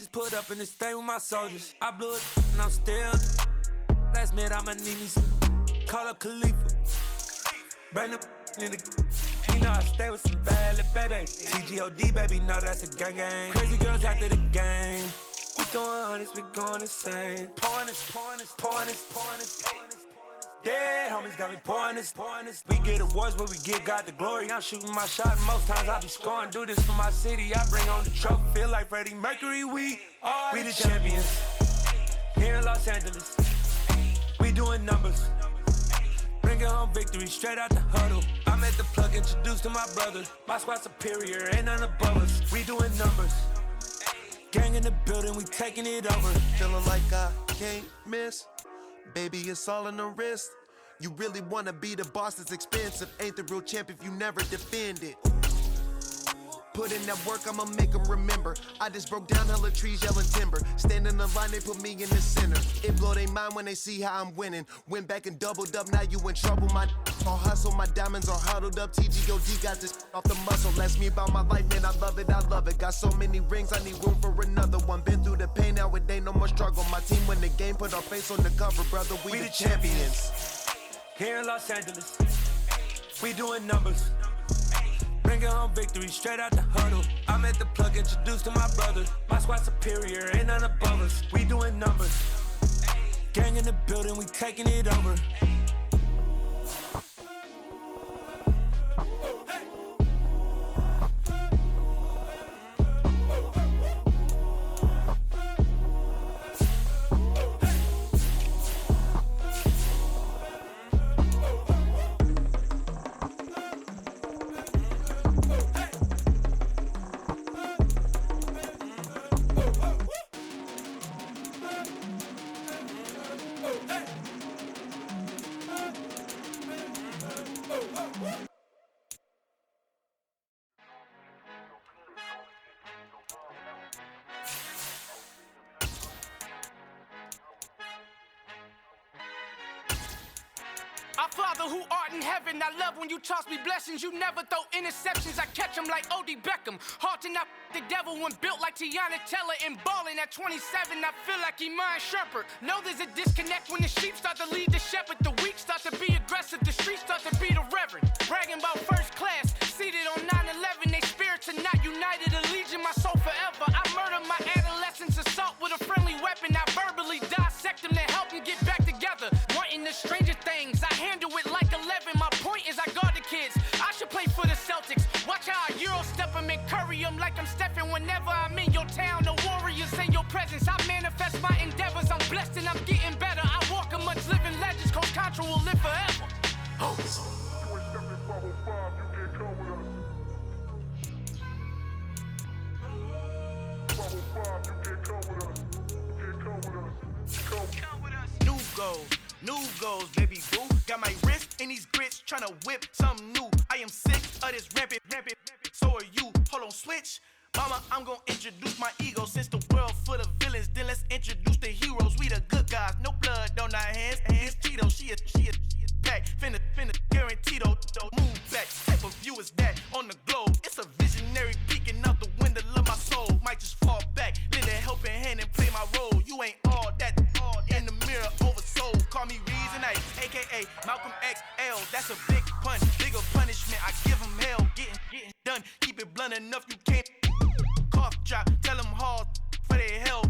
just put up in this thing with my soldiers. I blew it and I'm still. Last minute I'ma need me some. Call up Khalifa. Bring them in the. You know I stay with some bad little baby. TGOD, baby, know that's a gang gang. Crazy girls after the game. We throwing hundreds, we going insane. Pouring this. Dead homies got me pouring this. We get awards, but we give God the glory. I'm shooting my shot, and most times I be scoring. Do this for my city, I bring on the trophy. Feel like Freddie Mercury, we the champions. Here in Los Angeles, we doing numbers. Bringing home victory straight out the huddle. I'm at the plug, introduced to my brother. My squad superior, ain't none above us. We doing numbers. Gang in the building, we taking it over. Feeling like I can't miss. Baby, it's all in the wrist. You really wanna be the boss, it's expensive. Ain't the real champ if you never defend it. Put in that work, I'ma make them remember. I just broke down hella trees, yelling timber. Stand in the line, they put me in the center. It blow they mind when they see how I'm winning. Went back and doubled up, now you in trouble. My all hustle, my diamonds are huddled up. TGOD got this off the muscle. Ask me about my life, man, I love it. Got so many rings, I need room for another one. Been through the pain, now it ain't no more struggle. My team win the game, put our face on the cover, brother. We the champions. Here in Los Angeles, we doing numbers. Bringing home victory straight out the huddle. I'm at the plug, introduced to my brother. My squad superior, ain't none above us. We doing numbers. Gang in the building, we taking it over. Our Father who art in heaven, I love when you toss me blessings. You never throw interceptions, I catch them like O.D. Beckham. Hard to not the devil when built like Tiana Teller and balling at 27, I feel like Iman Shumpert. Know there's a disconnect when the sheep start to lead the shepherd. The weak start to be aggressive, the streets start to be the reverend. Bragging about first class, seated on 9/11. They spirits are not united, a legion, my soul forever. I murdered my adolescence, assault with a friendly weapon. I verbally dissect them to help them get back together. Wanting the stranger things, I handle it like 11. My point is I guard the kids. I should play for the Celtics. Watch how I Euro step them and curry them like I'm stepping. Whenever I'm in your town, the warriors in your presence. I manifest my endeavors. I'm blessed and I'm getting better. I walk amongst living legends. Coach Contra will live forever. Oh. New goals, baby boo. Got my wrist in these grits, tryna whip something new. I am sick of this rampant. So are you. Hold on, switch. Mama, I'm gonna introduce my ego. Since the world full of villains, then let's introduce the heroes. We the good guys, no blood on our hands. It's Tito, she is back. Finna, guaranteed. Move back. Type of view is that on the globe? It's a visionary peeking out the window of my soul. Might just fall back, lend a helping hand and play my role. You ain't all that. In the mirror, oversold. Call me Reason Ice, aka Malcolm XL. That's a big punch, bigger punishment. I give him hell, getting done. Keep it blunt enough, you can't. Cough drop, tell them hard for their health.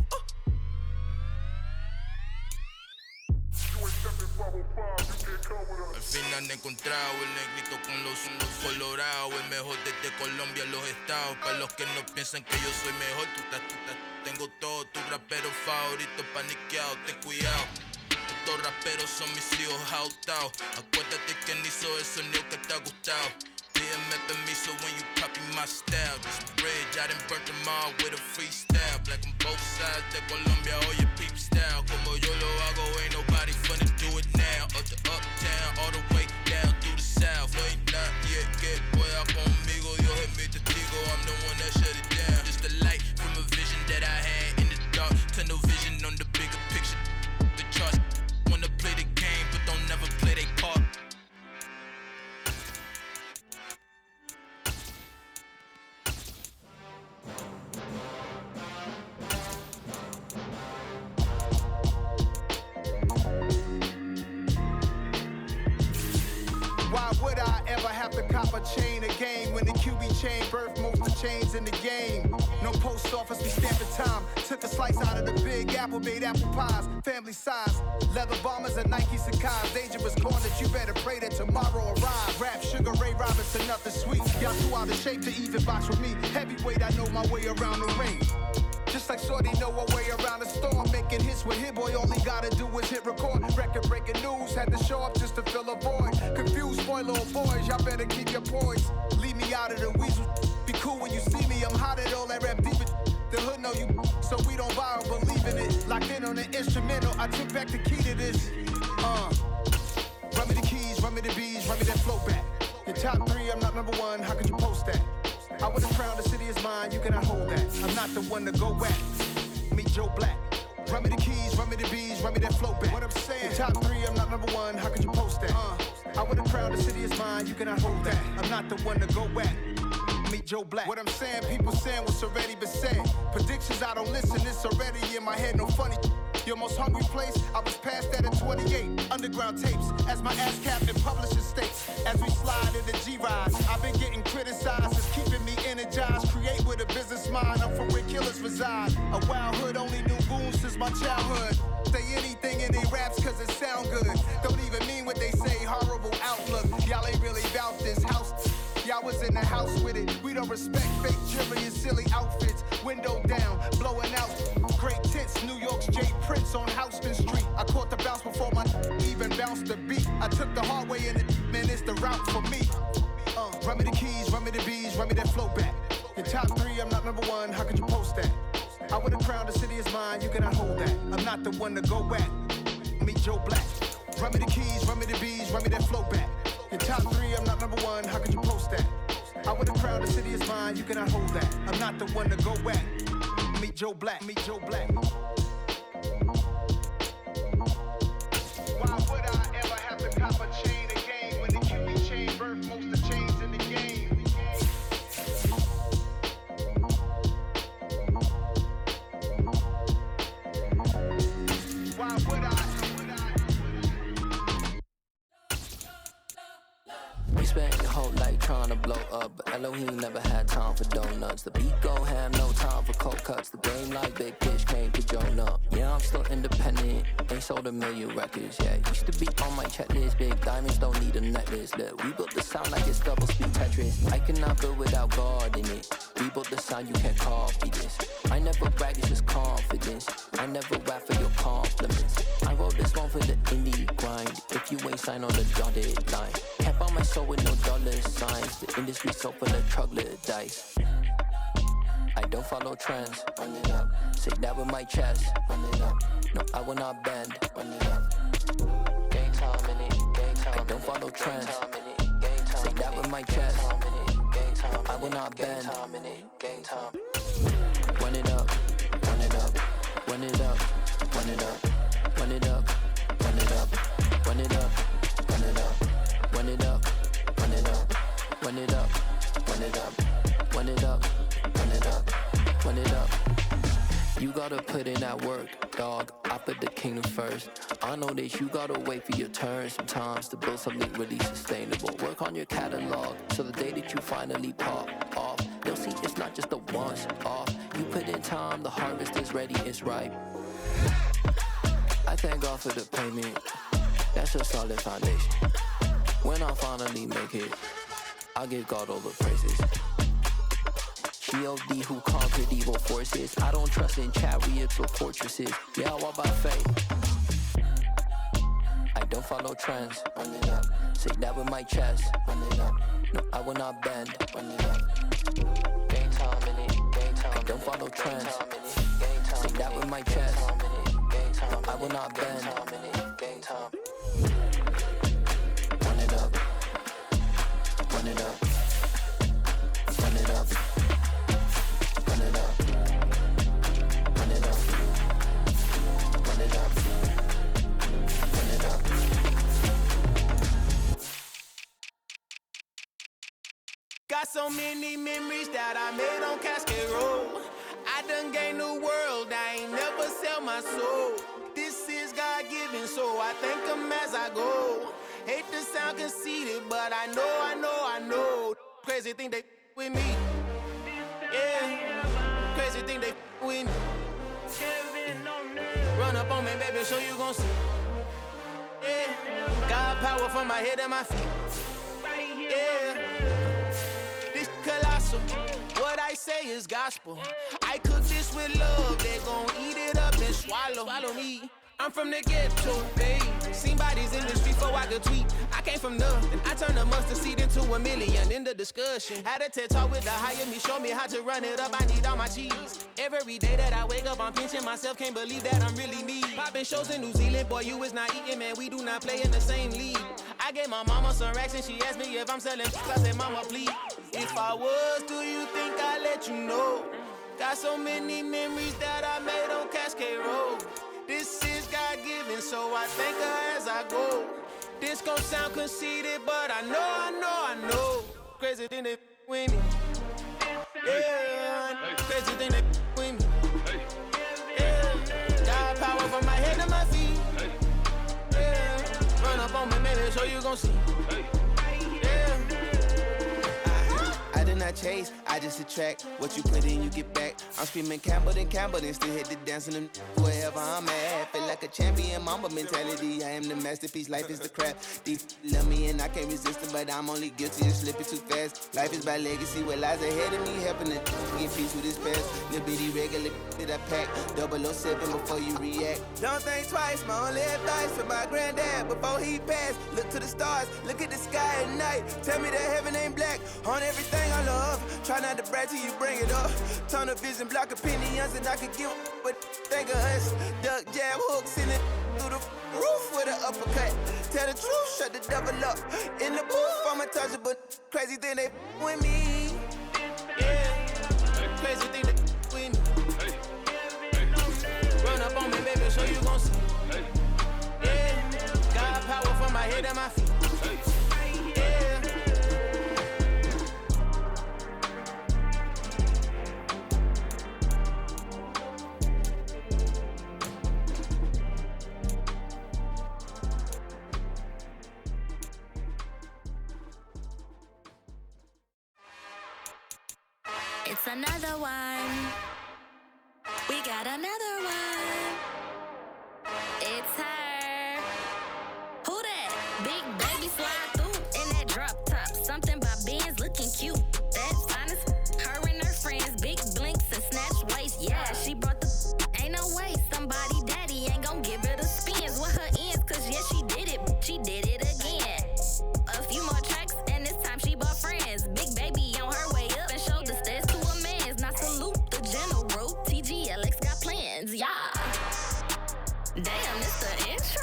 Al fin han encontrado el negrito con los colorados, el mejor desde Colombia, los estados. Para los que no piensan que yo soy mejor, tengo todo, tu rapero favorito paniqueado, ten cuidado. Estos raperos son mis hijos jautados. Acuérdate que ni hizo el sonido que te ha gustado. Pídeme permiso when you copy my style. This bridge, I done burnt them all with a freestyle. Black on both sides de Colombia, oye peep style. Como yo lo hago, ain't nobody finna do it now. Up to uptown, all the way down through the south. No hay nadie que pueda conmigo, Dios es mi testigo. I'm the one that shut it down. Just the light from a vision that I had in the dark. Tunnel vision on the bigger picture. The charts wanna play the game, but don't never play their part. cop a chain of game. When the QB chain birth most of the chains in the game. No post office, we stamping time. Took a slice out of the big apple, made apple pies. Family size, leather bombers and Nike Sacai's. Dangerous corners, you better pray that tomorrow arrives. Rap, Sugar Ray Robinson, nothing sweet. Y'all too out of shape to even box with me. Heavyweight, I know my way around the ring. Just like Shorty know a way around the storm. Making hits with Hit Boy, all he gotta do is hit record. Record breaking news, had to show up just to fill a void. Confused boy, little boys, y'all better keep your poise. Leave me out of the weasel. Be cool when you see me, I'm hot at all that rap deep. The hood know you, so we don't borrow, believe in it. Locked in on the instrumental, I took back the key to this. Run me the keys, run me the bees, run me that flow back. Your top three, I'm not number one, how could you post that? I would've crowned the city is mine, you cannot hold that. I'm not the one to go back. Meet Joe Black. Run me the keys, run me the bees, run me that flow back. What I'm saying, your top three, I'm not number one, how could you post that? I would've crowned the city is mine, you cannot hold that. I'm not the one to go back. Meet Joe Black. What I'm saying, people saying what's already been said. Predictions, I don't listen, it's already in my head, no funny. Your most hungry place, I was past that at 28. Underground tapes, as my ass cap in publishing states. As we slide into G-Rise, I've been getting criticized. It's keeping me energized. Create with a business mind, I'm from where killers reside. A wild hood, only knew goons since my childhood. Say anything in they raps cause it sound good. Don't even mean what they say, horrible outlook. Y'all ain't really about this house. Y'all was in the house with it. We don't respect fake jewelry and silly outfits. Window down, blowing out. Great tits, New York's J. Prince on Houston Street. I caught the bounce before my even bounced the beat. I took the hard way in it, man, it's the route for me. Run me the keys, run me the bees, run me that flow back. Your top three, I'm not number one, how could you post that? I would've crowned the city is mine, you cannot hold that. I'm not the one to go back. Meet Joe Black. Run me the keys, run me the bees, run me that flow back. Your top three, I'm not number one, how could you post that? I would've crowned the city is mine, you cannot hold that. I'm not the one to go back. Meet Joe Black, meet Joe Black. Why would I ever have to cop a chain again when the QB chain birth most of the chains in the game? Why would I? We spent your whole life trying to blow up, but Elohim never had time for donuts. The beat go ham, no time for cold cuts. The game like Big Fish came to Jonah. Yeah, I'm still independent, ain't sold a million records yet. Used to be on my checklist, big diamonds don't need a necklace. Look, we built the sound like it's double speed Tetris. I cannot build without God in it. We built the sound, you can't copy this. I never brag, it's just confidence. I never rap for your compliments. I wrote this one for the indie grind. If you ain't signed on the dotted line, can't buy my soul with no dollar signs. The industry so full of troglodytes. I don't follow trends. Run it up. Say that with my chest. Run it up. No, I will not bend. Run it up. Game time in it. Game time. I don't follow trends. Say that with my chest. I will not bend. Game time. Run it up. Run it up. Run it up. Run it up. Run it up. Run it up. Run it up. Run it up. Run it up. Run it up. Run it up. Run it up. Run it up. Run it up. Run it up. You gotta put in that work, dog. I put the kingdom first. I know that you gotta wait for your turn sometimes to build something really sustainable. Work on your catalog, so the day that you finally pop off, they'll see it's not just a once off. You put in time, the harvest is ready, it's ripe. I thank God for the payment. That's a solid foundation. When I finally make it, I'll give God all the praises. G.O.D. who conquered evil forces. I don't trust in chariots or fortresses. Yeah, I walk by faith. I don't follow trends. Run it up. Say that with my chest. Run it up. No, I will not bend. Run it up. Game time in it. Game time. I don't follow trends. Say that with my chest. No, I will not bend. Game time. Run it up. Run it up. Run it up. Run it up. Run it up. Run it up. Run it up. Got so many memories that I made on Cascade Road. I done gained the world, I ain't never sell my soul. This is God-given, so I thank him as I go. Hate to sound conceited, but I know. Crazy thing they with me. Yeah, crazy thing they with me. Run up on me, baby, so you gon' see. Yeah, got power from my head and my feet. Yeah, this colossal. What I say is gospel. I cook this with love. They gon' eat it up and swallow me. I'm from the ghetto, babe. Seen bodies in the street before I could tweet. I came from nothing. I turned a mustard seed into a million. In the discussion, had a TED talk with the higher me. Show me how to run it up. I need all my cheese. Every day that I wake up, I'm pinching myself. Can't believe that I'm really me. Popping shows in New Zealand, boy, you is not eating, man. We do not play in the same league. I gave my mama some racks and she asked me if I'm selling. I said, mama, please. If I was, do you think I'd let you know? Got so many memories that I made on Cascade Road. This is God-given, so I thank her as I go. This gon' sound conceited, but I know. Crazy thing they with me. Yeah, crazy thing they with me. Yeah, got power from my head to my feet. Yeah, run up on me, baby, so you gon' see. Yeah. I did not chase, I just attract. What you put in, you get back. I'm screaming Campbell, then still hit the dance and wherever I'm at. Feel like a champion, mamba mentality. I am the masterpiece, life is the crap. These love me and I can't resist it, but I'm only guilty of slipping too fast. Life is by legacy, what lies ahead of me, helping to get peace with this past. Little bitty regular that I pack, 007 before you react. Don't think twice, my only advice for my granddad before he passed. Look to the stars, look at the sky at night. Tell me that heaven ain't black on everything I love. Try not to brag till you bring it up. Tunnel vision, block opinions, and I could give but think of us. Duck jab hooks in it through the roof with an uppercut. Tell the truth, shut the devil up. In the booth, I'm untouchable. Crazy thing they with me. Yeah, crazy thing they with me. Run up on me, baby, so you gon' see. Yeah, got power from my head and my feet. Yeah. It's another one. We got another one. It's her. Who that? Big baby slide through in that drop top. Something by Benz looking cute. That's honest. Her and her friends, big blinks and snatch waist. Yeah, she brought the. Ain't no way somebody daddy ain't gon' give her the spins with her ends. Cause yeah, she did it. She did it again. A few more tracks and this time she bought friends. Big baby on her way up and showed the stairs to a man's. Now salute the general. TGLX got plans, yeah. Damn, it's the intro?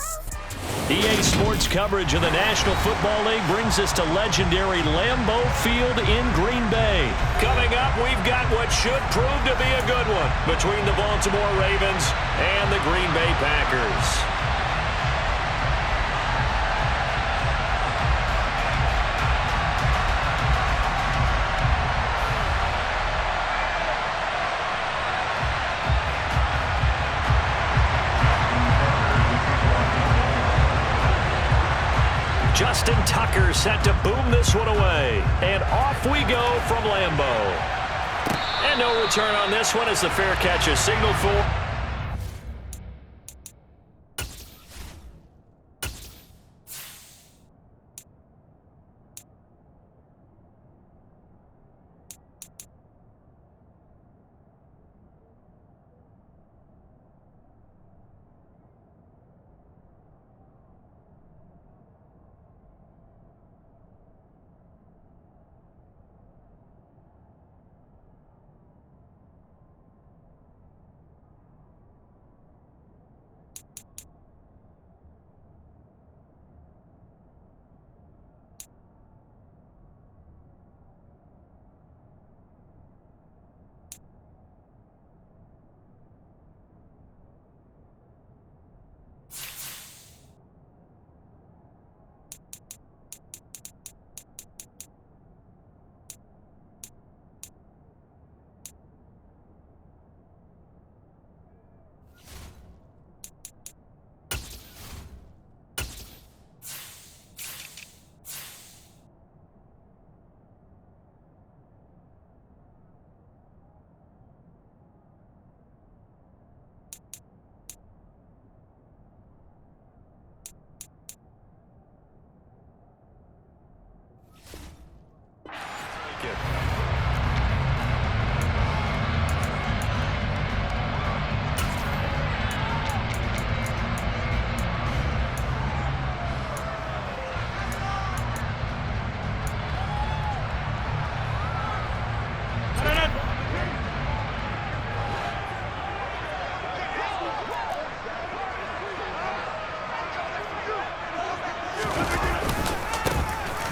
EA Sports coverage of the National Football League brings us to legendary Lambeau Field in Green Bay. Coming up, we've got what should prove to be a good one between the Baltimore Ravens and the Green Bay Packers. Justin Tucker set to boom this one away. And off we go from Lambeau. And no return on this one as the fair catch is signaled for.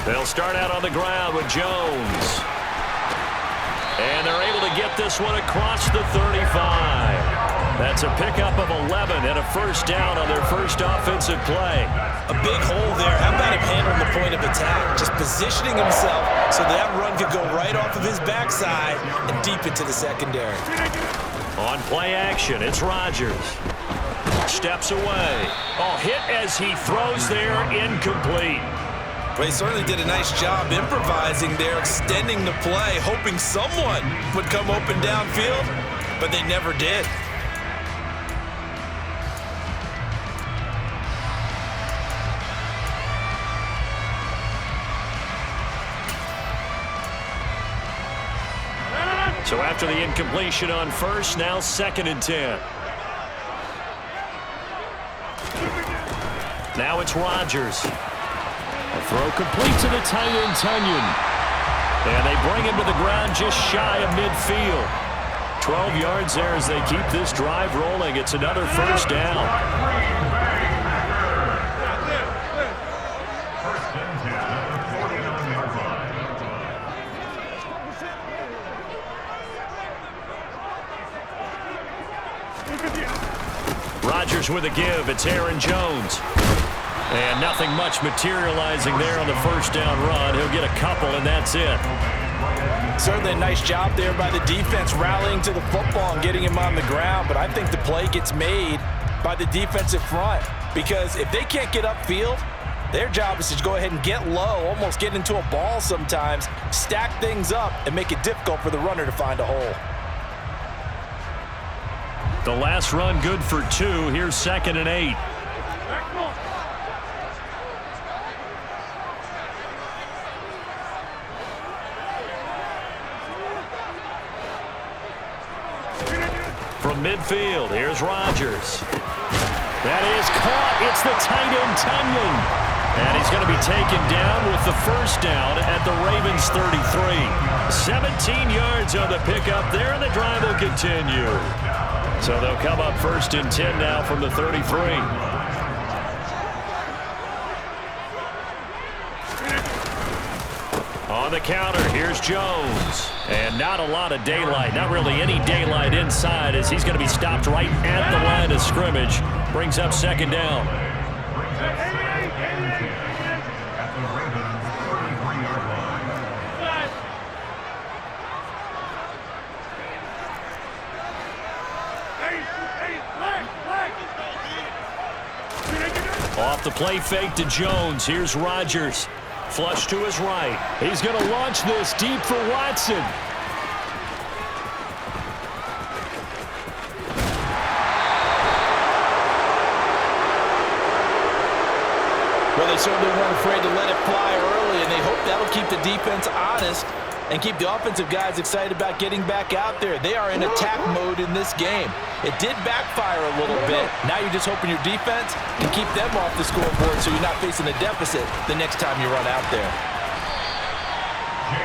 They'll start out on the ground with Jones. And they're able to get this one across the 35. That's a pickup of 11 and a first down on their first offensive play. A big hole there. How about him handling the point of attack? Just positioning himself so that run could go right off of his backside and deep into the secondary. On play action, it's Rodgers. Steps away. Oh, hit as he throws there, incomplete. Well, he certainly did a nice job improvising there, extending the play, hoping someone would come open downfield, but they never did. So after the incompletion on first, now 2nd and 10. Now it's Rodgers. A throw complete to the tight end, Tunyon. And they bring him to the ground just shy of midfield. 12 yards there as they keep this drive rolling. It's another first down. Rodgers with a give. It's Aaron Jones. And nothing much materializing there on the first down run. He'll get a couple, and that's it. Certainly a nice job there by the defense rallying to the football and getting him on the ground. But I think the play gets made by the defensive front. Because if they can't get upfield, their job is to go ahead and get low, almost get into a ball sometimes, stack things up, and make it difficult for the runner to find a hole. The last run good for 2. Here's 2nd and 8. From midfield, here's Rodgers. That is caught. It's the tight end, Tunyon. And he's going to be taken down with the first down at the Ravens 33. 17 yards on the pickup there, and the drive will continue. So they'll come up 1st and 10 now from the 33. On the counter, here's Jones. And not a lot of daylight, not really any daylight inside as he's going to be stopped right at the line of scrimmage. Brings up 2nd down. Off the play fake to Jones. Here's Rodgers. Flush to his right. He's going to launch this deep for Watson. Well, they certainly weren't afraid to let it fly early, and they hope that'll keep the defense honest and keep the offensive guys excited about getting back out there. They are in attack mode in this game. It did backfire a little bit. Now you're just hoping your defense can keep them off the scoreboard so you're not facing a deficit the next time you run out there.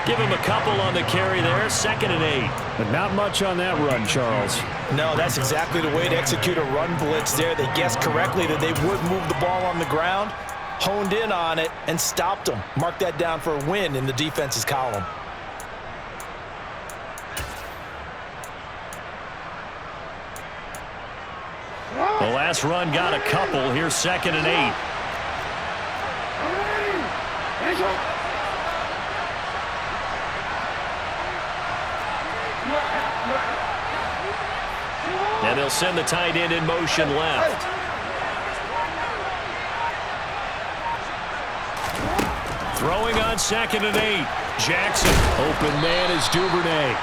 Give him a couple on the carry there. 2nd and 8. But not much on that run, Charles. No, that's exactly the way to execute a run blitz there. They guessed correctly that they would move the ball on the ground, honed in on it, and stopped them. Mark that down for a win in the defense's column. The last run got a couple. Here's 2nd and 8. And they'll send the tight end in motion left. Throwing on 2nd and 8. Jackson. Open man is Duvernay.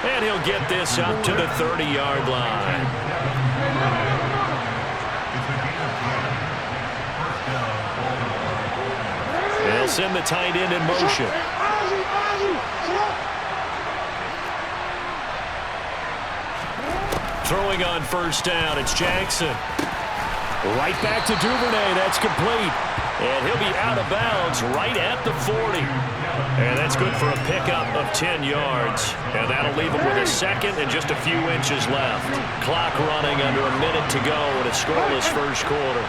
And he'll get this up to the 30-yard line. They'll send the tight end in motion. Throwing on first down, it's Jackson. Right back to Duvernay, that's complete. And he'll be out of bounds right at the 40. And that's good for a pickup of 10 yards. And that'll leave him with a 2nd and just a few inches left. Clock running under a minute to go in a scoreless first quarter.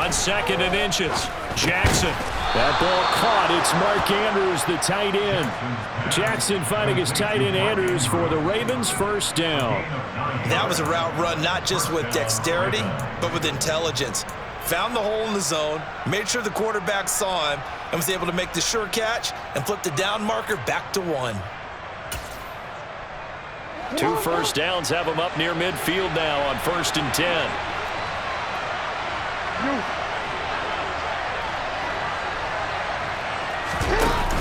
On 2nd and inches, Jackson. That ball caught. It's Mark Andrews, the tight end. Jackson finding his tight end Andrews for the Ravens' first down. That was a route run not just with dexterity, but with intelligence. Found the hole in the zone, made sure the quarterback saw him, and was able to make the sure catch and flip the down marker back to 1. 2 first downs have him up near midfield now on 1st and 10.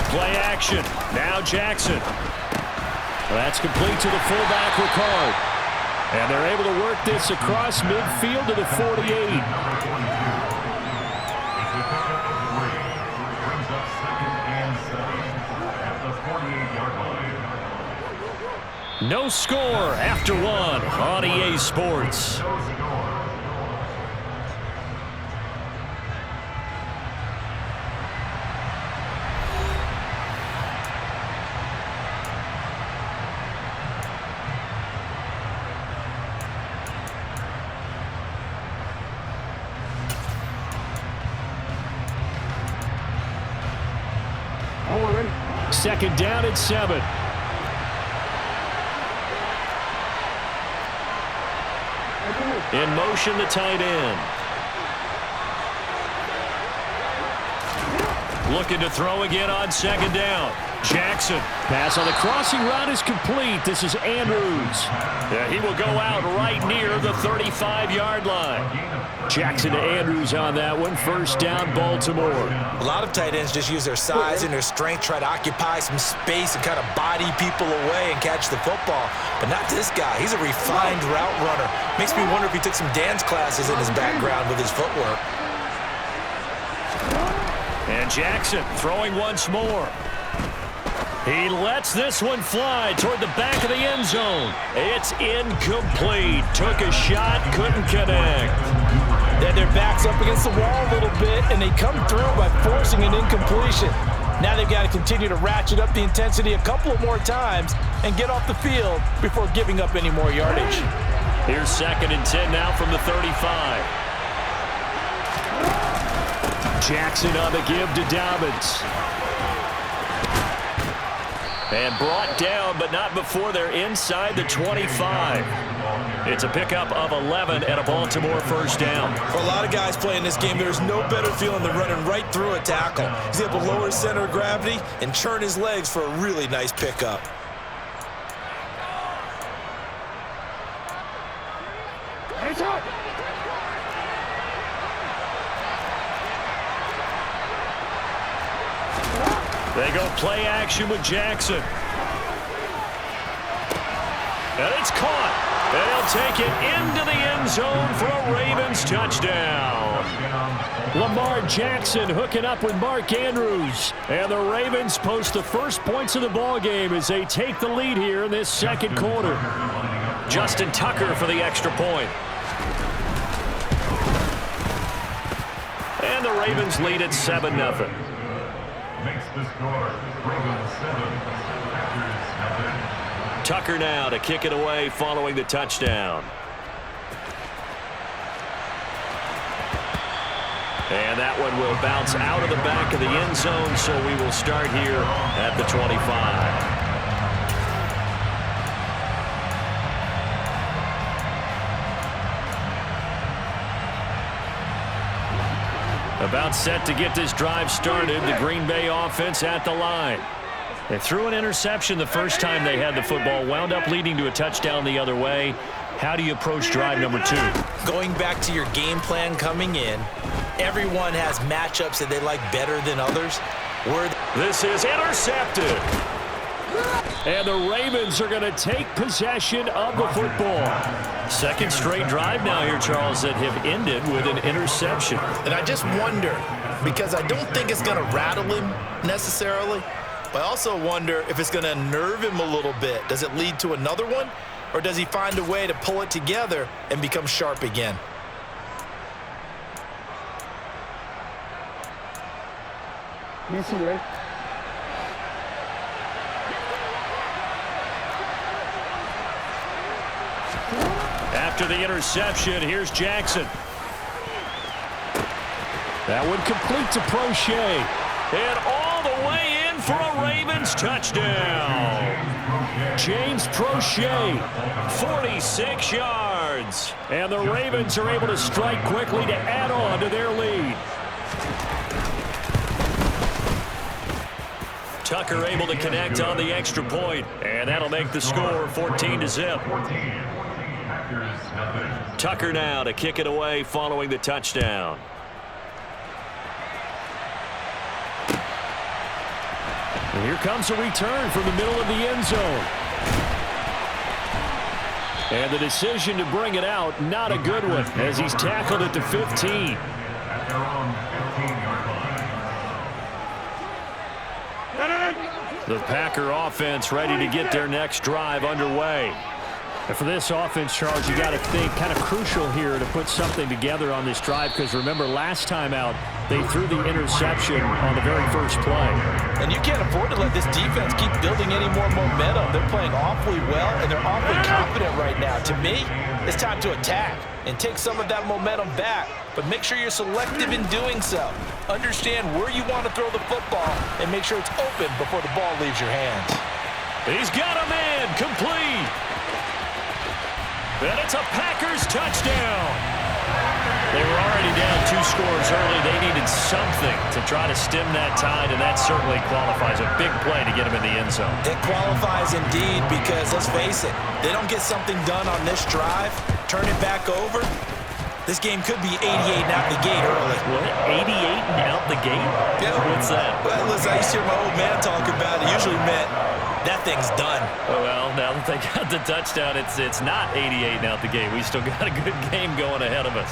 Play action. Now Jackson. That's complete to the fullback, Ricard. And they're able to work this across midfield to the 48. No score after 1 on EA Sports. Second down at 7. In motion, the tight end. Looking to throw again on 2nd down. Jackson. Pass on the crossing route is complete. This is Andrews. Yeah, he will go out right near the 35-yard line. Jackson to Andrews on that one. First down, Baltimore. A lot of tight ends just use their size and their strength, try to occupy some space and kind of body people away and catch the football. But not this guy. He's a refined route runner. Makes me wonder if he took some dance classes in his background with his footwork. And Jackson throwing once more. He lets this one fly toward the back of the end zone. It's incomplete. Took a shot, couldn't connect. Then their back's up against the wall a little bit, and they come through by forcing an incompletion. Now they've got to continue to ratchet up the intensity a couple of more times and get off the field before giving up any more yardage. Here's 2nd and 10 now from the 35. Jackson on the give to Dobbins. And brought down, but not before they're inside the 25. It's a pickup of 11 and a Baltimore first down. For a lot of guys playing this game, there's no better feeling than running right through a tackle. He's able to lower his center of gravity and churn his legs for a really nice pickup. They go play action with Jackson. And it's caught. And he'll take it into the end zone for a Ravens touchdown. Lamar Jackson hooking up with Mark Andrews. And the Ravens post the first points of the ballgame as they take the lead here in this second quarter. Justin Tucker for the extra point. And the Ravens lead at 7-0. Tucker now to kick it away following the touchdown. And that one will bounce out of the back of the end zone, so we will start here at the 25. About set to get this drive started. The Green Bay offense at the line. They threw an interception the first time they had the football, wound up leading to a touchdown the other way. How do you approach drive number 2? Going back to your game plan coming in, everyone has matchups that they like better than others. This is intercepted. And the Ravens are going to take possession of the football. Second straight drive now here, Charles, that have ended with an interception. And I just wonder, because I don't think it's going to rattle him necessarily, but I also wonder if it's going to nerve him a little bit. Does it lead to another one, or does he find a way to pull it together and become sharp again? Yes, right. After the interception, here's Jackson. That one complete to Prochet. And all the way in for a Ravens touchdown. James Prochet, 46 yards. And the Ravens are able to strike quickly to add on to their lead. Tucker able to connect on the extra point, and that'll make the score 14-0. Tucker now to kick it away following the touchdown. And here comes a return from the middle of the end zone. And the decision to bring it out, not a good one, as he's tackled at the 15. The Packer offense ready to get their next drive underway. And for this offense, Charles, you got to think kind of crucial here to put something together on this drive, because remember last time out they threw the interception on the very first play. And you can't afford to let this defense keep building any more momentum. They're playing awfully well, and they're awfully confident right now. To me, it's time to attack and take some of that momentum back, but make sure you're selective in doing so. Understand where you want to throw the football and make sure it's open before the ball leaves your hands. He's got a man complete. And it's a Packers touchdown. They were already down 2 scores early. They needed something to try to stem that tide, and that certainly qualifies. A big play to get them in the end zone. It qualifies indeed, because let's face it, they don't get something done on this drive, turn it back over, this game could be 88 and out the gate early. What? 88 and out the gate? Yeah. What's that? Well, listen, I used to hear my old man talk about it. Usually meant that thing's done. Oh, well, now that they got the touchdown, it's not 88 and out the gate. We still got a good game going ahead of us.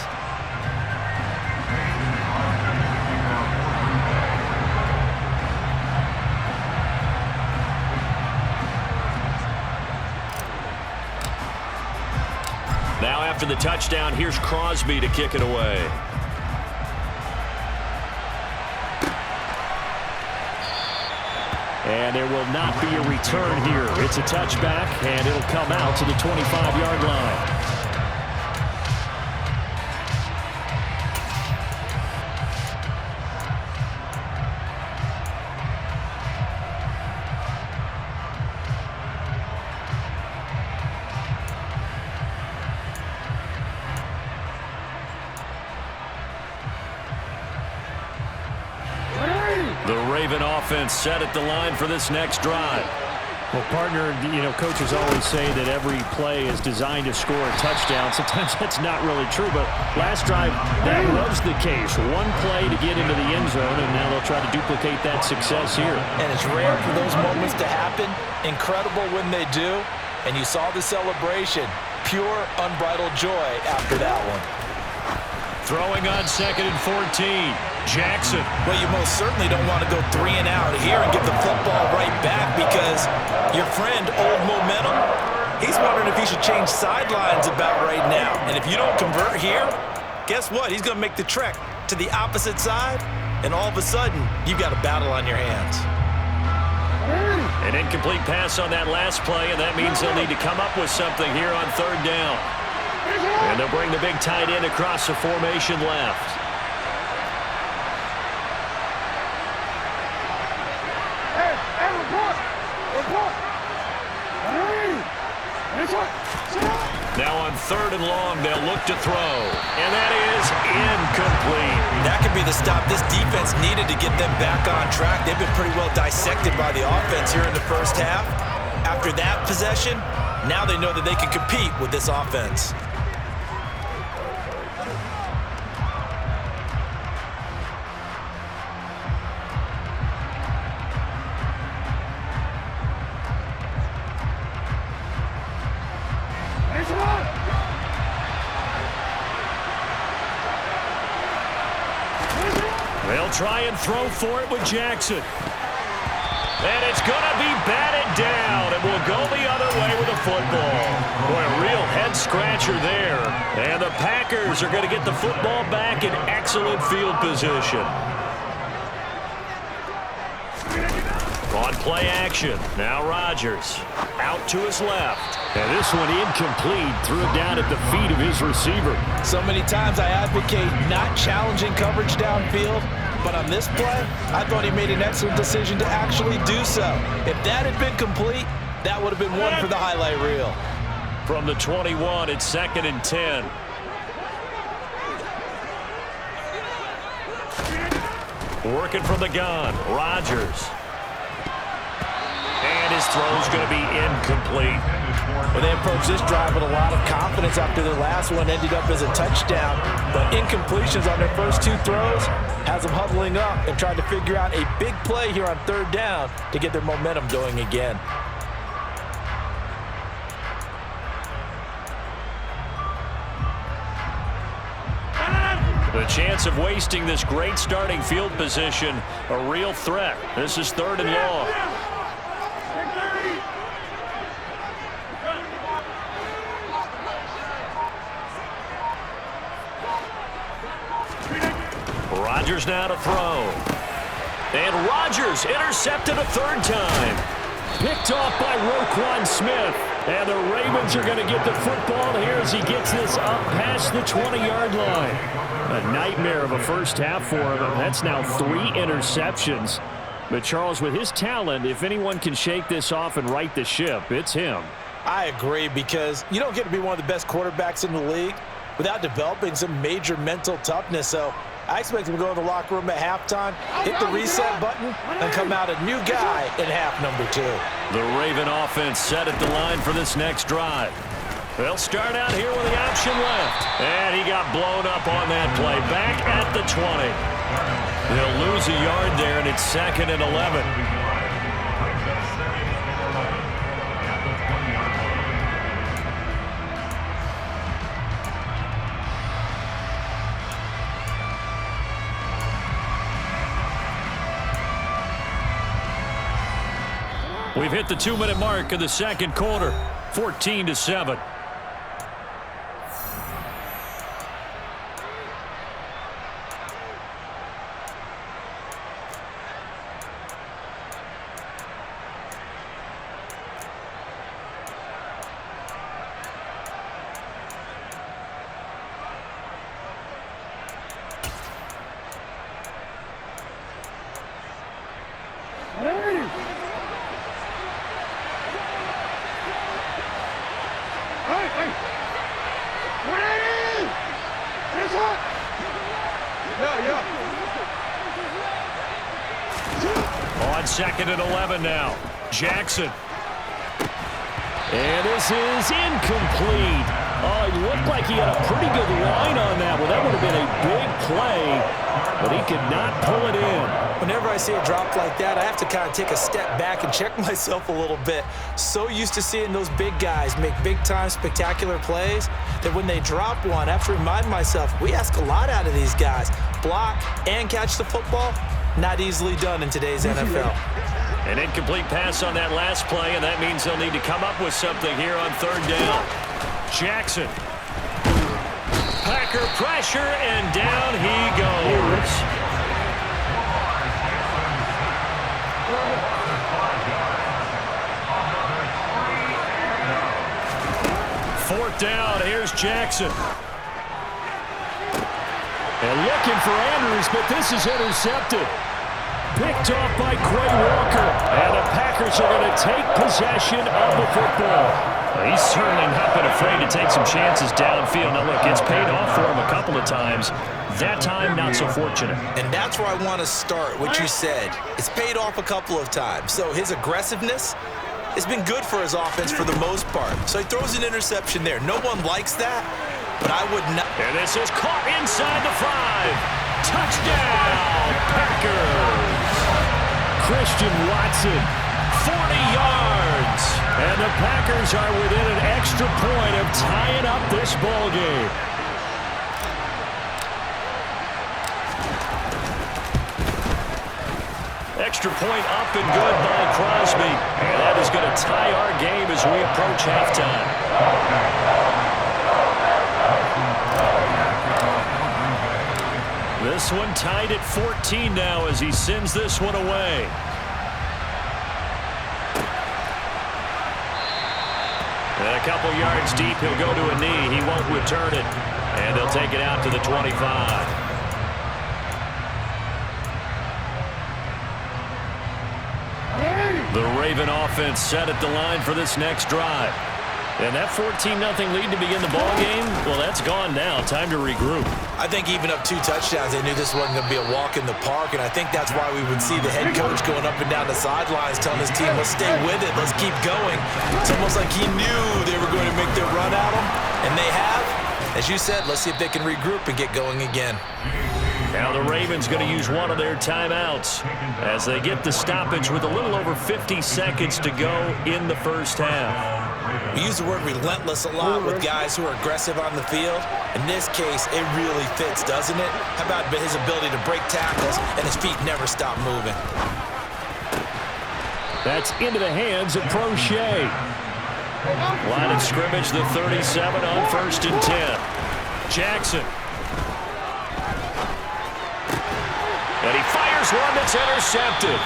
Now after the touchdown, here's Crosby to kick it away. And there will not be a return here. It's a touchback, and it'll come out to the 25-yard line. The Raven offense set at the line for this next drive. Well, partner, coaches always say that every play is designed to score a touchdown. Sometimes that's not really true, but last drive, that was the case. One play to get into the end zone, and now they'll try to duplicate that success here. And it's rare for those moments to happen. Incredible when they do. And you saw the celebration. Pure, unbridled joy after that one. Throwing on 2nd and 14. Jackson. Well, you most certainly don't want to go 3 and out here and get the football right back, because your friend, Old Momentum, he's wondering if he should change sidelines about right now. And if you don't convert here, guess what? He's going to make the trek to the opposite side, and all of a sudden, you've got a battle on your hands. An incomplete pass on that last play, and that means they'll need to come up with something here on 3rd down. And they'll bring the big tight end across the formation left. Now on 3rd and long, they'll look to throw. And that is incomplete. That could be the stop this defense needed to get them back on track. They've been pretty well dissected by the offense here in the first half. After that possession, now they know that they can compete with this offense. They'll try and throw for it with Jackson. And it's going to be batted down. It will go the other way with the football. Boy, a real head-scratcher there. And the Packers are going to get the football back in excellent field position. On on play action. Now Rodgers out to his left. And this one incomplete. Threw it down at the feet of his receiver. So many times I advocate not challenging coverage downfield, but on this play, I thought he made an excellent decision to actually do so. If that had been complete, that would have been one for the highlight reel. From the 21, it's 2nd and 10. Working from the gun, Rodgers. And his throw's going to be incomplete. Well, they approached this drive with a lot of confidence after their last one ended up as a touchdown. But incompletions on their first 2 throws has them huddling up and trying to figure out a big play here on 3rd down to get their momentum going again. The chance of wasting this great starting field position, a real threat. This is 3rd and long. Rodgers now to throw. And Rodgers intercepted a 3rd time. Picked off by Roquan Smith. And the Ravens are going to get the football here as he gets this up past the 20-yard line. A nightmare of a first half for him. That's now 3 interceptions. But Charles, with his talent, if anyone can shake this off and right the ship, it's him. I agree, because you don't get to be one of the best quarterbacks in the league without developing some major mental toughness. So I expect him to go in the locker room at halftime, hit the reset button, and come out a new guy in half number 2. The Raven offense set at the line for this next drive. They'll start out here with the option left. And he got blown up on that play. Back at the 20. They'll lose a yard there, and it's 2nd and 11. We've hit the 2-minute mark of the 2nd quarter. 14-7. On 2nd and 11 now. Jackson. And this is incomplete. Oh, it looked like he had a pretty good line on that one. That would have been a big play, but he could not pull it in. Whenever I see a drop like that, I have to kind of take a step back and check myself a little bit. So used to seeing those big guys make big-time spectacular plays that when they drop one, I have to remind myself, we ask a lot out of these guys. Block and catch the football, not easily done in today's NFL. An incomplete pass on that last play, and that means they'll need to come up with something here on 3rd down. Jackson. Packer pressure, and down he goes. Fourth down, here's Jackson. And looking for Andrews, but this is intercepted. Picked off by Quay Walker. And the Packers are going to take possession of the football. Well, he's certainly not been afraid to take some chances downfield. Now, look, it's paid off for him a couple of times. That time, not so fortunate. And that's where I want to start, what you said. It's paid off a couple of times. So his aggressiveness has been good for his offense for the most part. So he throws an interception there. No one likes that, but I would not. And this is caught inside the 5. Touchdown, Packers. Christian Watson, 40 yards. And the Packers are within an extra point of tying up this ball game. Extra point up and good by Crosby. And that is going to tie our game as we approach halftime. This one tied at 14 now as he sends this one away. And a couple yards deep, he'll go to a knee. He won't return it. And they'll take it out to the 25. The Raven offense set at the line for this next drive. And that 14-0 lead to begin the ball game, well, that's gone now. Time to regroup. I think even up 2 touchdowns, they knew this wasn't going to be a walk in the park, and I think that's why we would see the head coach going up and down the sidelines telling his team, let's stay with it, let's keep going. It's almost like he knew they were going to make their run at him, and they have. As you said, let's see if they can regroup and get going again. Now the Ravens going to use one of their timeouts as they get the stoppage with a little over 50 seconds to go in the first half. We use the word relentless a lot with guys who are aggressive on the field. In this case, it really fits, doesn't it? How about his ability to break tackles and his feet never stop moving? That's into the hands of Prochet. Line of scrimmage, the 37 on 1st and 10. Jackson. And he fires one that's intercepted.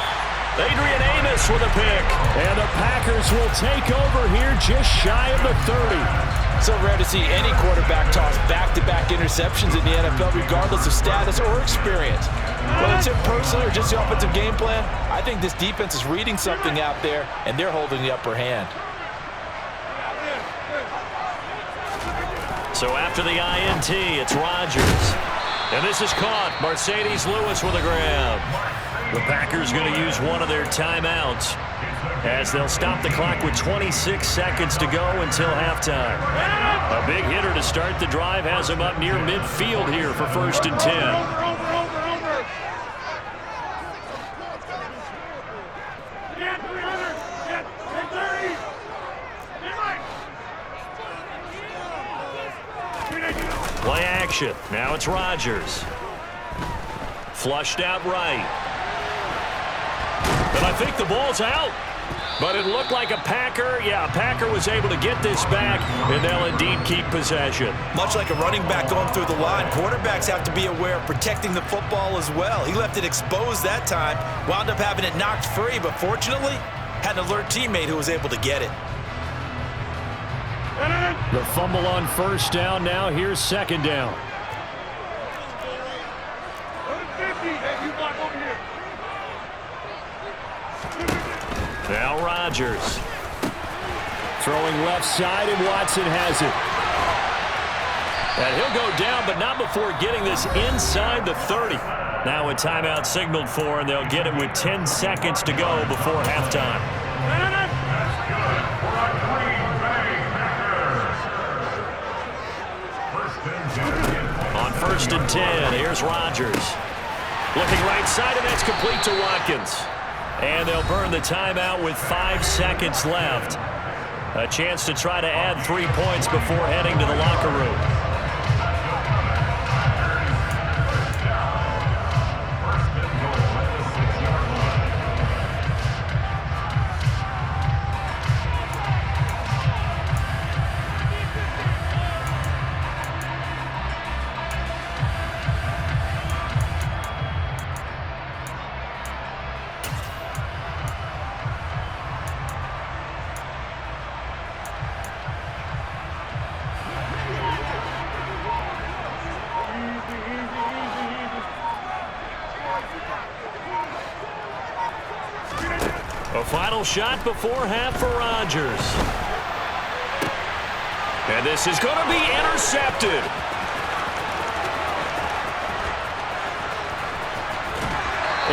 Adrian Amos with a pick. And the Packers will take over here just shy of the 30. So rare to see any quarterback toss back-to-back interceptions in the NFL, regardless of status or experience. Whether it's him personally or just the offensive game plan, I think this defense is reading something out there, and they're holding the upper hand. So after the INT, it's Rodgers. And this is caught. Mercedes Lewis with a grab. The Packers going to use one of their timeouts as they'll stop the clock with 26 seconds to go until halftime. A big hitter to start the drive has him up near midfield here for 1st and 10. Play action. Now it's Rodgers. Flushed out right. And I think the ball's out. But it looked like a Packer. Yeah, a Packer was able to get this back, and they'll indeed keep possession. Much like a running back going through the line, quarterbacks have to be aware of protecting the football as well. He left it exposed that time, wound up having it knocked free, but fortunately, had an alert teammate who was able to get it. The fumble on 1st down. Now here's 2nd down. Now Rodgers. Throwing left side, and Watson has it. And he'll go down, but not before getting this inside the 30. Now a timeout signaled for, and they'll get it with 10 seconds to go before halftime. On 1st and 10, here's Rodgers. Looking right side, and that's complete to Watkins. And they'll burn the timeout with 5 seconds left. A chance to try to add 3 points before heading to the locker room. A final shot before half for Rodgers. And this is going to be intercepted.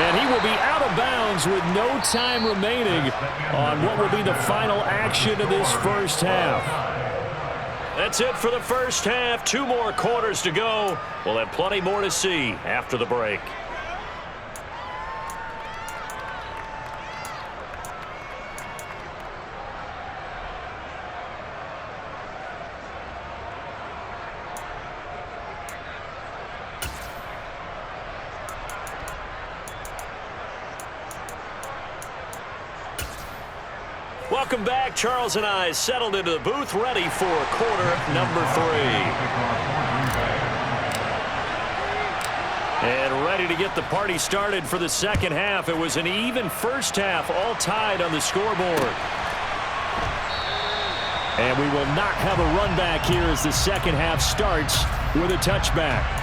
And he will be out of bounds with no time remaining on what will be the final action of this first half. That's it for the first half. 2 more quarters to go. We'll have plenty more to see after the break. Welcome back. Charles and I settled into the booth, ready for quarter number 3. And ready to get the party started for the second half. It was an even first half, all tied on the scoreboard. And we will not have a run back here as the second half starts with a touchback.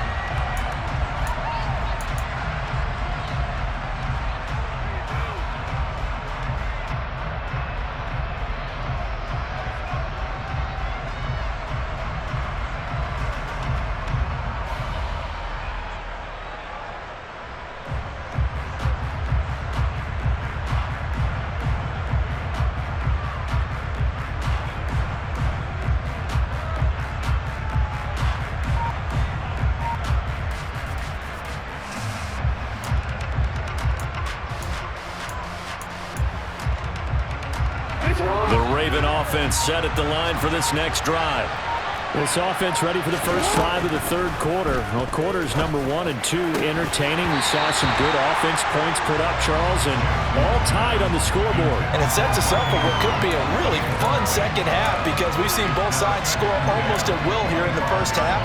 The Raven offense set at the line for this next drive. This offense ready for the first drive of the third quarter. Well, quarters number 1 and 2 entertaining. We saw some good offense points put up, Charles, and all tied on the scoreboard. And it sets us up for what could be a really fun second half because we've seen both sides score almost at will here in the first half.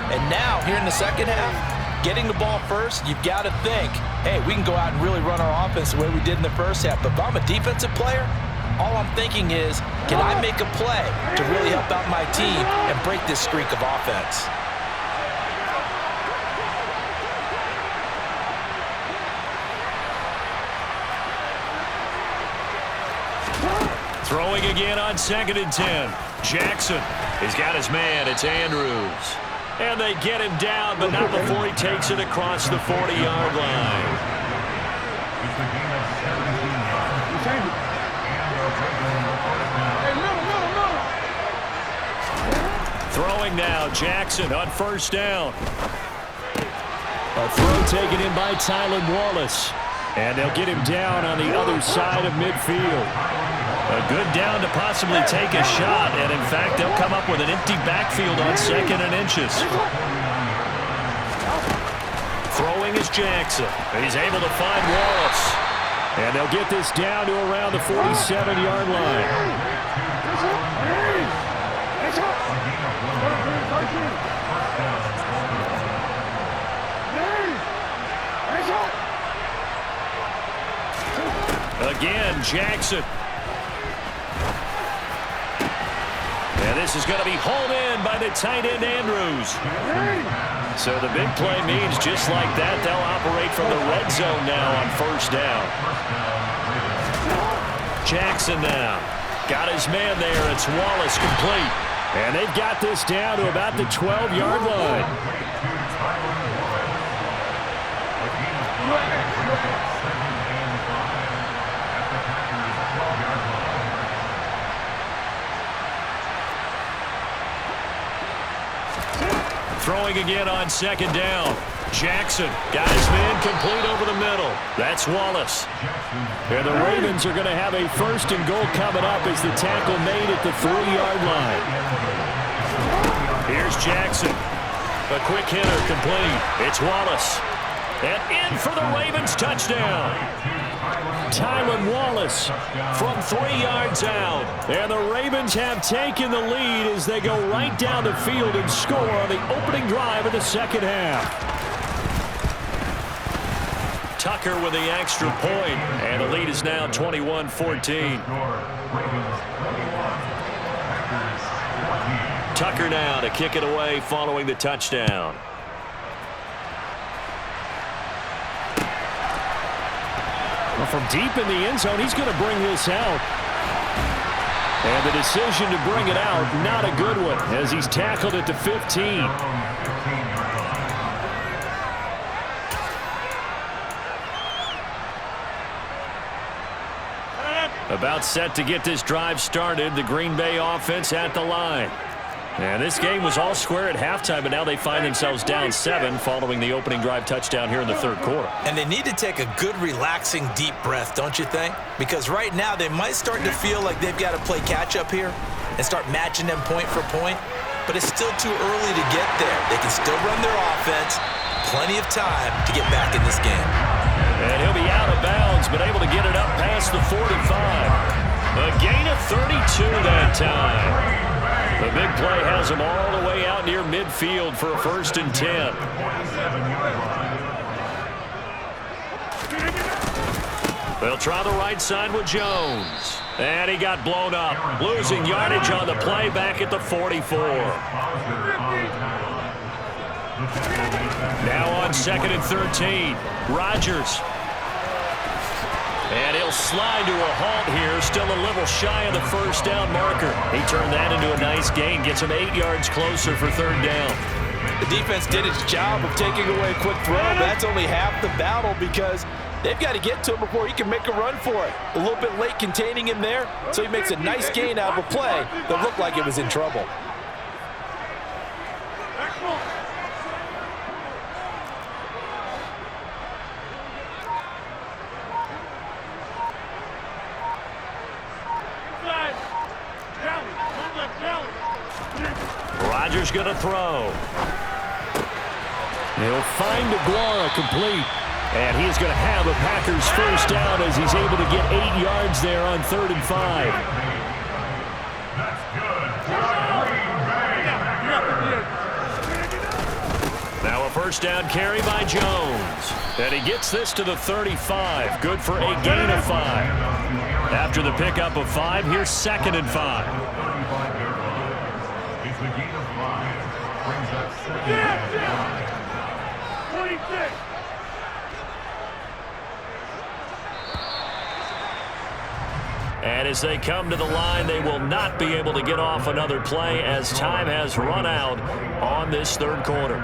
And now, here in the second half, getting the ball first, you've got to think, hey, we can go out and really run our offense the way we did in the first half. But if I'm a defensive player, all I'm thinking is, can I make a play to really help out my team and break this streak of offense? Throwing again on 2nd and 10. Jackson, he's got his man. It's Andrews. And they get him down, but not before he takes it across the 40-yard line. Throwing now, Jackson on first down. A throw taken in by Tylan Wallace. And they'll get him down on the other side of midfield. A good down to possibly take a shot. And, in fact, they'll come up with an empty backfield on 2nd and inches. Throwing is Jackson. He's able to find Wallace. And they'll get this down to around the 47-yard line. Again, Jackson. And this is going to be hauled in by the tight end, Andrews. So the big play means just like that, they'll operate from the red zone now on first down. Jackson now. Got his man there. It's Wallace complete. And they've got this down to about the 12-yard line. Throwing again on 2nd down. Jackson got his man complete over the middle. That's Wallace. And the Ravens are going to have a 1st and goal coming up as the tackle made at the 3-yard line. Here's Jackson. A quick hitter complete. It's Wallace. And in for the Ravens touchdown. Tylan Wallace from 3 yards out. And the Ravens have taken the lead as they go right down the field and score on the opening drive of the second half. Tucker with the extra point, and the lead is now 21-14. Tucker now to kick it away following the touchdown. Well, from deep in the end zone, he's going to bring this out. And the decision to bring it out, not a good one, as he's tackled at the 15. About set to get this drive started, the Green Bay offense at the line. And this game was all square at halftime, but now they find themselves down 7 following the opening drive touchdown here in the third quarter. And they need to take a good, relaxing, deep breath, don't you think? Because right now they might start to feel like they've got to play catch-up here and start matching them point for point, but it's still too early to get there. They can still run their offense. Plenty of time to get back in this game. And he'll be out of bounds, but able to get it up past the 45. A gain of 32 that time. The big play has him all the way out near midfield for a 1st and 10. They'll try the right side with Jones. And he got blown up. Losing yardage on the play back at the 44. Now on 2nd and 13. Rodgers. And he'll slide to a halt here. Still a little shy of the first down marker. He turned that into a nice gain. Gets him 8 yards closer for 3rd down. The defense did its job of taking away a quick throw. But that's only half the battle because they've got to get to him before he can make a run for it. A little bit late containing him there, so he makes a nice gain out of a play that looked like it was in trouble. Rodgers going to throw. He'll find DeGuara complete. And he's going to have a Packers first down as he's able to get 8 yards there on 3rd and 5. Now a first down carry by Jones. And he gets this to the 35. Good for a gain of 5. After the pickup of 5, here's 2nd and 5. And as they come to the line, they will not be able to get off another play as time has run out on this 3rd quarter.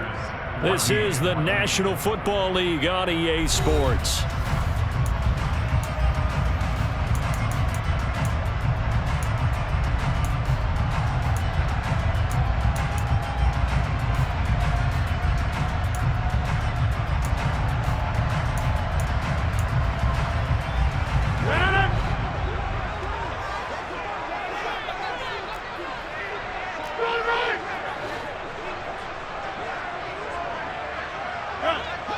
This is the National Football League on EA Sports.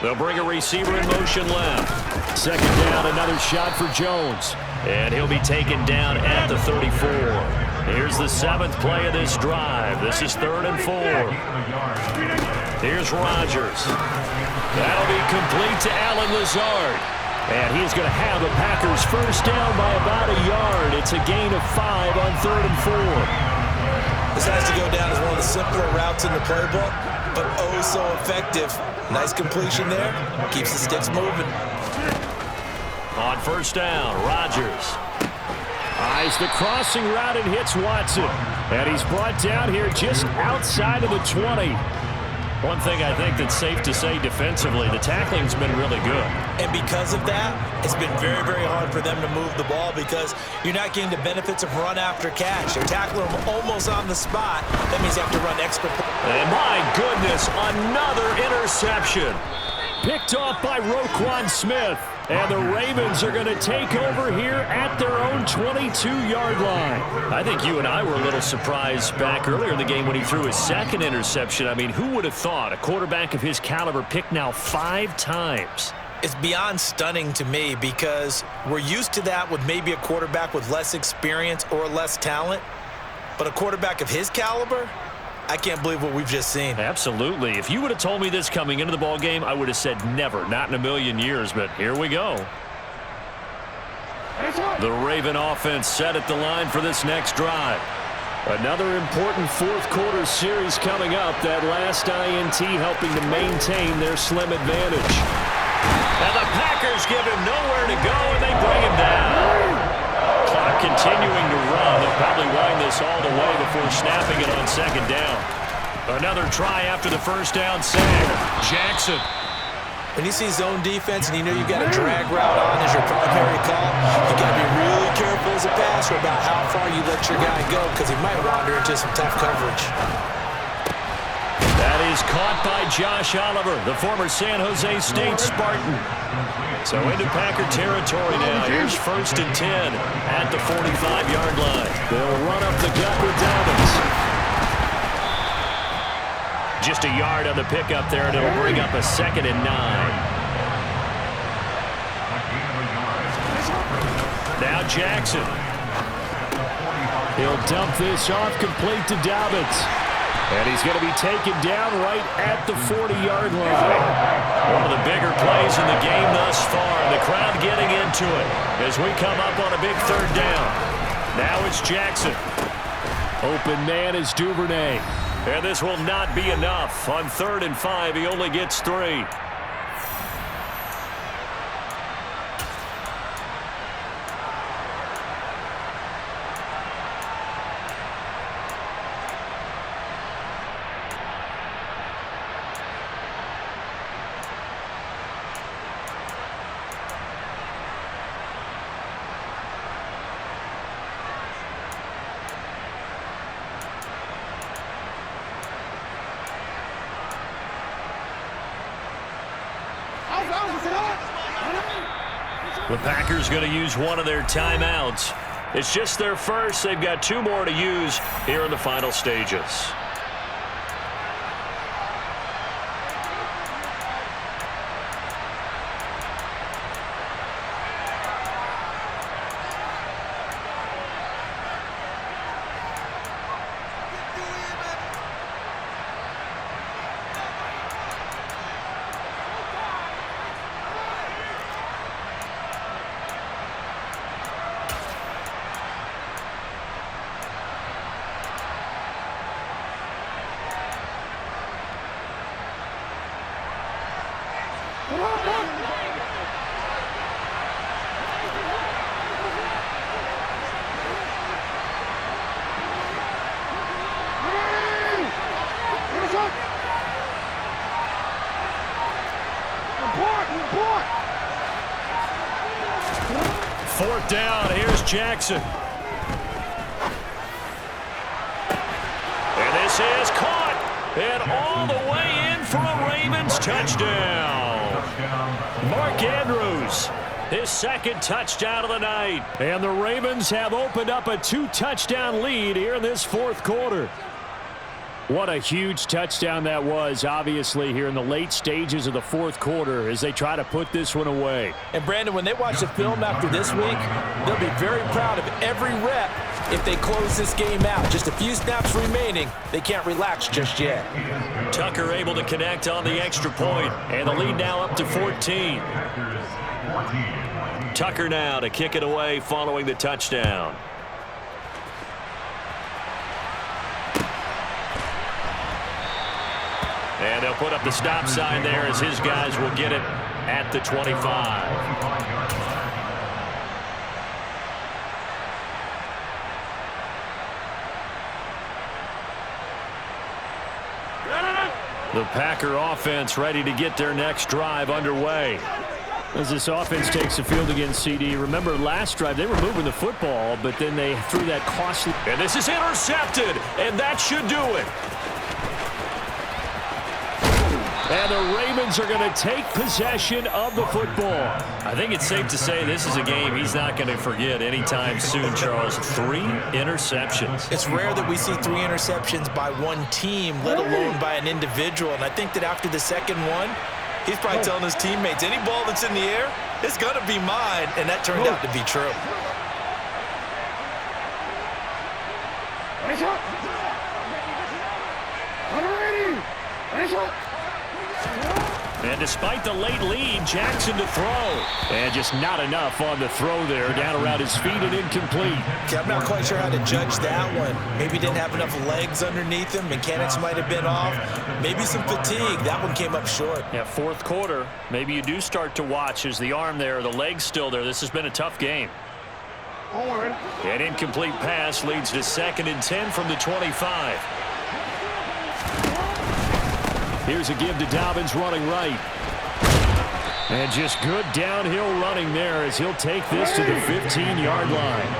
They'll bring a receiver in motion left. 2nd down, another shot for Jones. And he'll be taken down at the 34. Here's the 7th play of this drive. This is 3rd and 4. Here's Rodgers. That'll be complete to Allen Lazard. And he's going to have a Packers first down by about a yard. It's a gain of 5 on 3rd and 4. This has to go down as one of the simpler routes in the playbook, but oh so effective. Nice completion there. Keeps the sticks moving. On first down, Rodgers eyes the crossing route and hits Watson. And he's brought down here just outside of the 20. One thing I think that's safe to say defensively, the tackling's been really good. And because of that, it's been very, very hard for them to move the ball because you're not getting the benefits of run after catch. They're tackling them almost on the spot. That means you have to run extra. And my goodness, another interception. Picked off by Roquan Smith. And the Ravens are going to take over here at their own 22-yard line. I think you and I were a little surprised back earlier in the game when he threw his 2nd interception. I mean, who would have thought a quarterback of his caliber picked now 5 times? It's beyond stunning to me because we're used to that with maybe a quarterback with less experience or less talent. But a quarterback of his caliber, I can't believe what we've just seen. Absolutely. If you would have told me this coming into the ball game, I would have said never, not in a million years, but here we go. The Raven offense set at the line for this next drive. Another important 4th quarter series coming up. That last INT helping to maintain their slim advantage. And the Packers give him nowhere to go, and they bring him down. Clock continuing to run. They'll probably wind this all the way before snapping it on 2nd down. Another try after the first down sack. Jackson. When you see zone defense and you know you've got a drag route on as your primary call, you got to be really careful as a passer about how far you let your guy go because he might wander into some tough coverage. That is caught by Josh Oliver, the former San Jose State Spartan. So into Packer territory now. Here's 1st and 10 at the 45-yard line. They'll run up the gut with Dobbins. Just a yard on the pickup there, and it'll bring up a 2nd and 9. Now Jackson. He'll dump this off complete to Dobbins. And he's going to be taken down right at the 40-yard line. One of the bigger plays in the game thus far. The crowd getting into it as we come up on a big third down. Now it's Jackson. Open man is Duvernay. And this will not be enough. On 3rd and 5, he only gets 3. The Packers going to use one of their timeouts. It's just their first. They've got 2 more to use here in the final stages. Fourth down, here's Jackson. And this is caught. And all the way in for a Ravens touchdown. Mark Andrews, his 2nd touchdown of the night. And the Ravens have opened up a 2-touchdown lead here in this 4th quarter. What a huge touchdown that was, obviously, here in the late stages of the 4th quarter as they try to put this one away. And, Brandon, when they watch the film after this week, they'll be very proud of every rep if they close this game out. Just a few snaps remaining. They can't relax just yet. Tucker able to connect on the extra point, and the lead now up to 14. Tucker now to kick it away following the touchdown. And they'll put up the stop sign there as his guys will get it at the 25. The Packer offense ready to get their next drive underway. As this offense takes the field against CD, remember last drive they were moving the football, but then they threw that costly. And this is intercepted, and that should do it. And the Ravens are going to take possession of the football. I think it's safe to say this is a game he's not going to forget anytime soon, Charles. 3 interceptions. It's rare that we see 3 interceptions by one team, let alone by an individual. And I think that after the 2nd one, he's probably telling his teammates, any ball that's in the air, it's going to be mine. And that turned out to be true. And despite the late lead, Jackson to throw. And just not enough on the throw there. Down around his feet and incomplete. Okay, I'm not quite sure how to judge that one. Maybe didn't have enough legs underneath him. Mechanics might have been off. Maybe some fatigue. That one came up short. Yeah, 4th quarter. Maybe you do start to watch as the arm there, the leg's still there. This has been a tough game. An incomplete pass leads to 2nd and 10 from the 25. Here's a give to Dobbins running right. And just good downhill running there as he'll take this to the 15-yard line.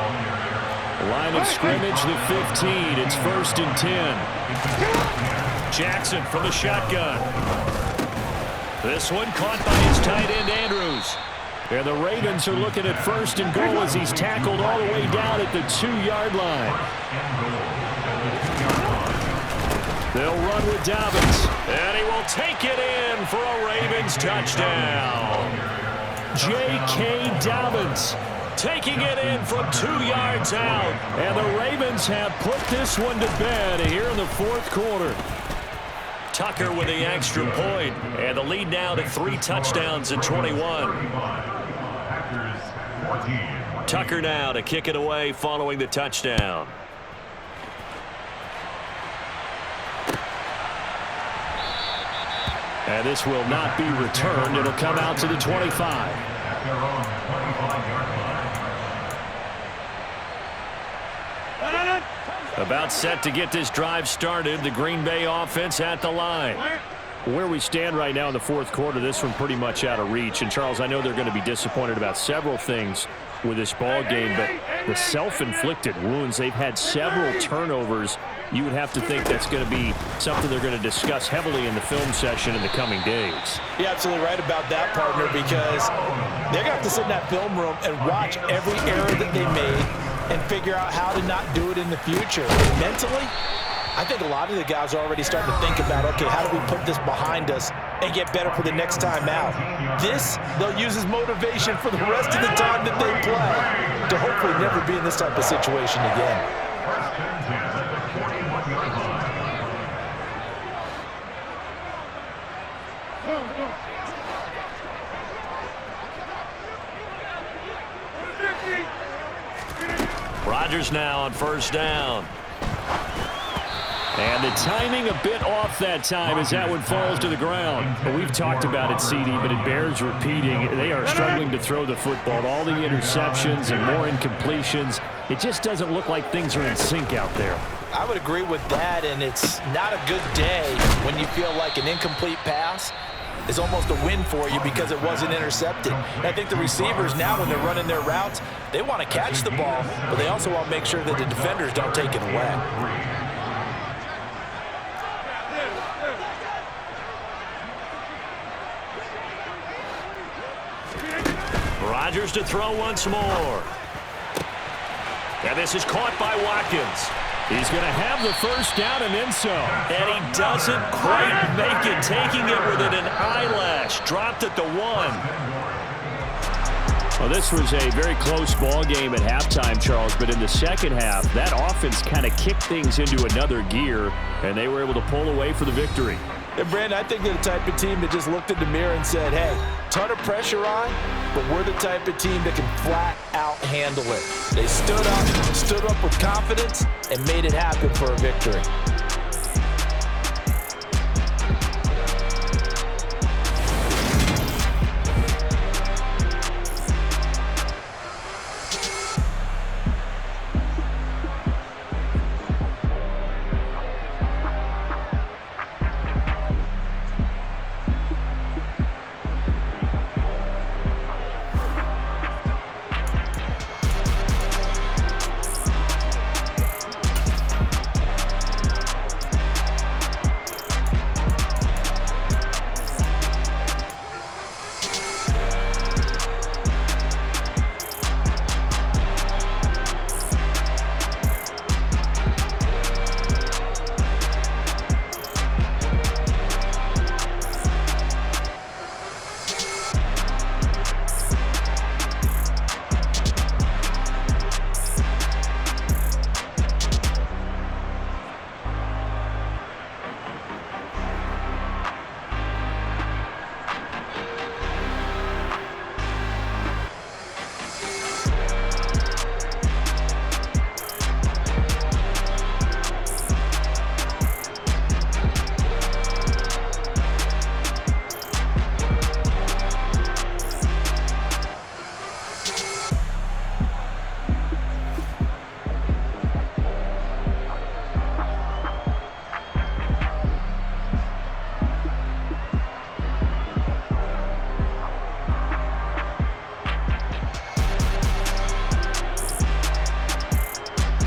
Line of scrimmage, the 15. It's 1st and 10. Jackson from the shotgun. This one caught by his tight end, Andrews. And the Ravens are looking at 1st and goal as he's tackled all the way down at the 2-yard line. They'll run with Dobbins, and he will take it in for a Ravens touchdown. J.K. Dobbins taking it in from 2 yards out. And the Ravens have put this one to bed here in the fourth quarter. Tucker with the extra point, and the lead now to 3 touchdowns at 21. Tucker now to kick it away following the touchdown. And this will not be returned. It'll come out to the 25. About set to get this drive started. The Green Bay offense at the line. Where we stand right now in the fourth quarter, this one pretty much out of reach. And, Charles, I know they're going to be disappointed about several things with this ball game, but the self-inflicted wounds, they've had several turnovers. You would have to think that's going to be something they're going to discuss heavily in the film session in the coming days. You're absolutely right about that, partner, because they're going to have to sit in that film room and watch every error that they made and figure out how to not do it in the future. And mentally, I think a lot of the guys are already starting to think about, okay, how do we put this behind us and get better for the next time out? This, they'll use as motivation for the rest of the time that they play to hopefully never be in this type of situation again. Rodgers now on first down. And the timing a bit off that time as that one falls to the ground. But we've talked about it, CD, but it bears repeating. They are struggling to throw the football. All the interceptions and more incompletions. It just doesn't look like things are in sync out there. I would agree with that, and it's not a good day when you feel like an incomplete pass is almost a win for you because it wasn't intercepted. And I think the receivers now, when they're running their routes, they want to catch the ball, but they also want to make sure that the defenders don't take it away. Rodgers to throw once more. And this is caught by Watkins. He's going to have the first down and then some. And he doesn't quite make it, taking it within an eyelash. Dropped at the 1. Well, this was a very close ball game at halftime, Charles, but in the second half, that offense kind of kicked things into another gear, and they were able to pull away for the victory. And, Brandon, I think they're the type of team that just looked in the mirror and said, hey, ton of pressure on, but we're the type of team that can flat out handle it. They stood up with confidence and made it happen for a victory.